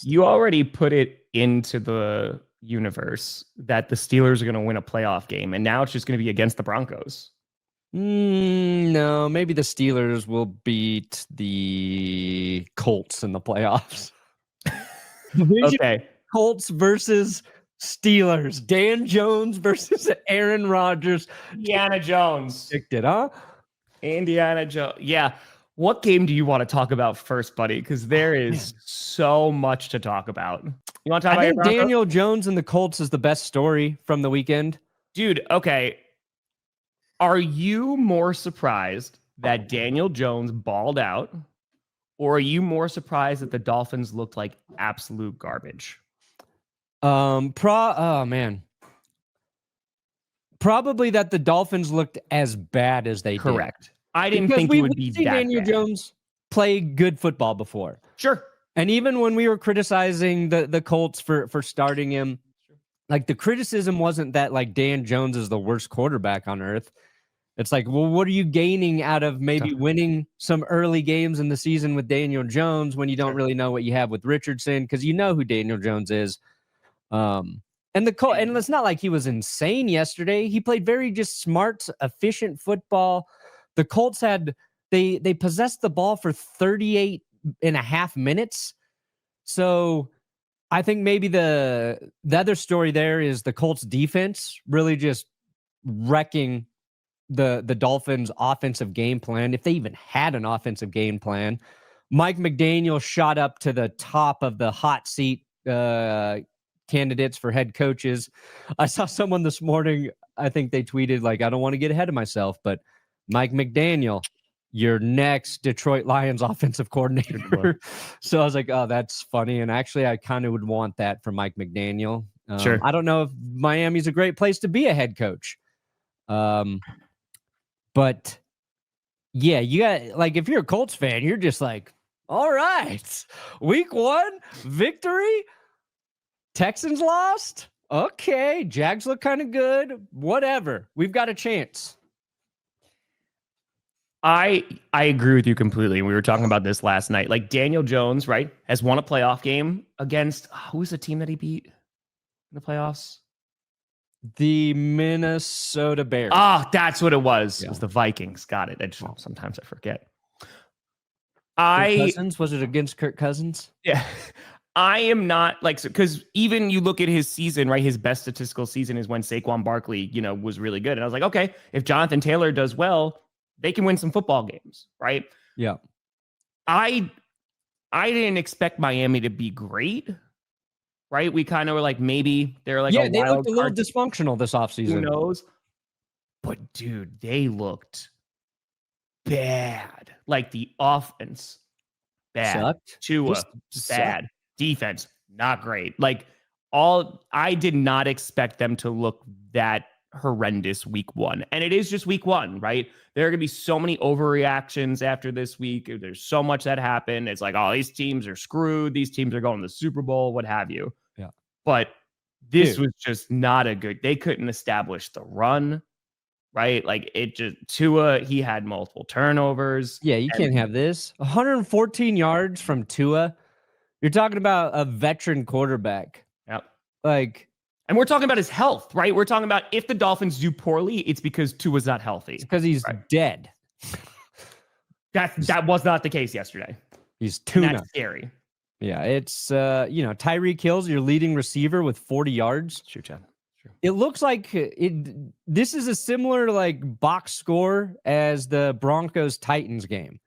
You already put it into the universe that the Steelers are going to win a playoff game, and now it's just going to be against the Broncos. No, maybe the Steelers will beat the Colts in the playoffs. Okay. Colts versus Steelers. Dan Jones versus Aaron Rodgers. Indiana Jones. Predicted, huh? Indiana Jones. Yeah. What game do you want to talk about first, buddy? Because there is so much to talk about. You want to talk about your Broncos? Daniel Jones and the Colts is the best story from the weekend. Dude, okay. Are you more surprised that Daniel Jones balled out, or are you more surprised that the Dolphins looked like absolute garbage? Oh man. Probably that the Dolphins looked as bad as they did. Correct. I didn't think it would be that Daniel bad. Jones play good football before. Sure. And even when we were criticizing the Colts for starting him, like the criticism wasn't that like Dan Jones is the worst quarterback on earth. It's like, well, what are you gaining out of maybe winning some early games in the season with Daniel Jones when you don't really know what you have with Richardson? Because you know who Daniel Jones is. And it's not like he was insane yesterday. He played very just smart, efficient football. The Colts they possessed the ball for 38 and a half minutes. So I think maybe the other story there is the Colts defense really just wrecking the Dolphins offensive game plan. If they even had an offensive game plan, Mike McDaniel shot up to the top of the hot seat candidates for head coaches. I saw someone this morning, I think they tweeted like, I don't want to get ahead of myself, but Mike McDaniel, your next Detroit Lions offensive coordinator. So I was like, oh, that's funny. And actually, I kind of would want that from Mike McDaniel. Sure. I don't know if Miami's a great place to be a head coach. But yeah, you got like, if you're a Colts fan, you're just like, all right, week 1 victory. Texans lost. Okay. Jags look kind of good. Whatever. We've got a chance. I agree with you completely. We were talking about this last night. Like Daniel Jones, right, has won a playoff game against who's the team that he beat in the playoffs? The Minnesota Bears. That's what it was. Yeah. It was the Vikings. Got it. Sometimes I forget. Kirk Cousins? Was it against Kirk Cousins? Yeah. I am not like, because even you look at his season, right? His best statistical season is when Saquon Barkley, was really good. And I was like, okay, if Jonathan Taylor does well, they can win some football games, right? Yeah. I didn't expect Miami to be great, right? We kind of were like, maybe they're like, they looked a little dysfunctional this offseason. Who knows? But dude, they looked bad. Like the offense, bad. Sucked. Tua, bad. Sucked. Defense, not great. Like I did not expect them to look that horrendous week 1. And it is just week 1, right? There are going to be so many overreactions after this week. There's so much that happened. It's like, oh, these teams are screwed. These teams are going to the Super Bowl, what have you. Yeah. But this was just not they couldn't establish the run, right? Like Tua, he had multiple turnovers. Yeah, you can't have this. 114 yards from Tua. You're talking about a veteran quarterback. Yep. And we're talking about his health, right? We're talking about if the Dolphins do poorly, it's because Tua's not healthy. It's because he's dead. That was not the case yesterday. He's tuna. That's scary. Yeah, it's Tyreek Hill's your leading receiver with 40 yards. Sure, Chad. Sure. It looks like this is a similar like box score as the Broncos-Titans game.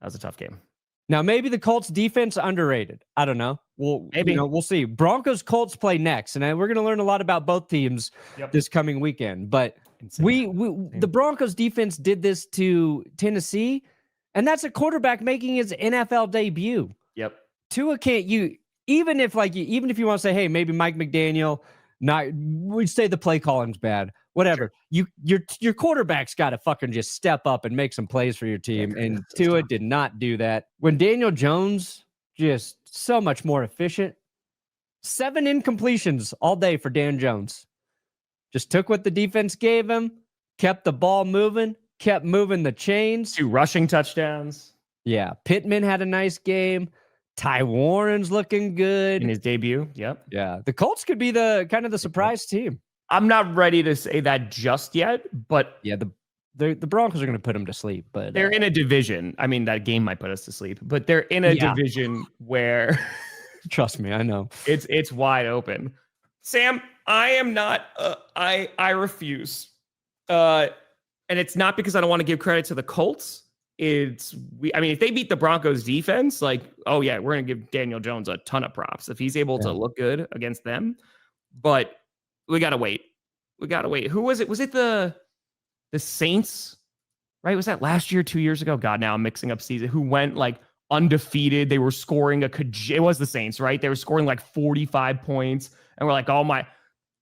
That was a tough game. Now, maybe the Colts defense underrated. I don't know. Well, maybe we'll see. Broncos-Colts play next, and we're going to learn a lot about both teams this coming weekend. But the Broncos defense did this to Tennessee, and that's a quarterback making his NFL debut. Yep. Tua can't even if you want to say, hey, maybe Mike McDaniel, we'd say the play calling's bad. Whatever. Sure. Your quarterback's got to fucking just step up and make some plays for your team. And Tua did not do that. When Daniel Jones, just so much more efficient. 7 incompletions all day for Dan Jones. Just took what the defense gave him, kept the ball moving, kept moving the chains. 2 rushing touchdowns. Yeah. Pittman had a nice game. Ty Warren's looking good in his debut. Yep. Yeah, the Colts could be the kind of the surprise team. I'm not ready to say that just yet, but yeah, the Broncos are going to put them to sleep. But they're in a division. I mean, that game might put us to sleep, but they're in a division where trust me, I know it's wide open. Sam, I am not. I refuse. And it's not because I don't want to give credit to the Colts. I mean, if they beat the Broncos defense, like, oh yeah, we're going to give Daniel Jones a ton of props if he's able to look good against them. But we got to wait. Who was it? Was it the Saints? Right? Was that last year, 2 years ago? God, now I'm mixing up season. Who went like undefeated? They were scoring it was the Saints, right? They were scoring like 45 points. And we're like,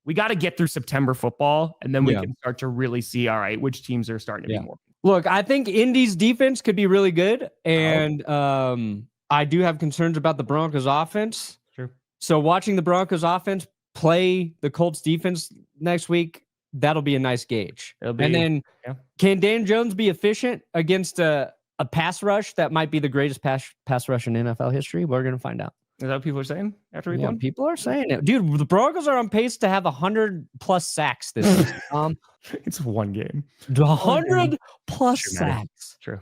we got to get through September football. And then we can start to really see, all right, which teams are starting to be more. Look, I think Indy's defense could be really good. And I do have concerns about the Broncos offense. True. So watching the Broncos offense play the Colts defense next week, that'll be a nice gauge. And then can Dan Jones be efficient against a pass rush that might be the greatest pass rush in NFL history? We're going to find out. Is that what people are saying after week one? People are saying it. Dude, the Broncos are on pace to have 100+ sacks this season. It's one game. 100+ sacks. True.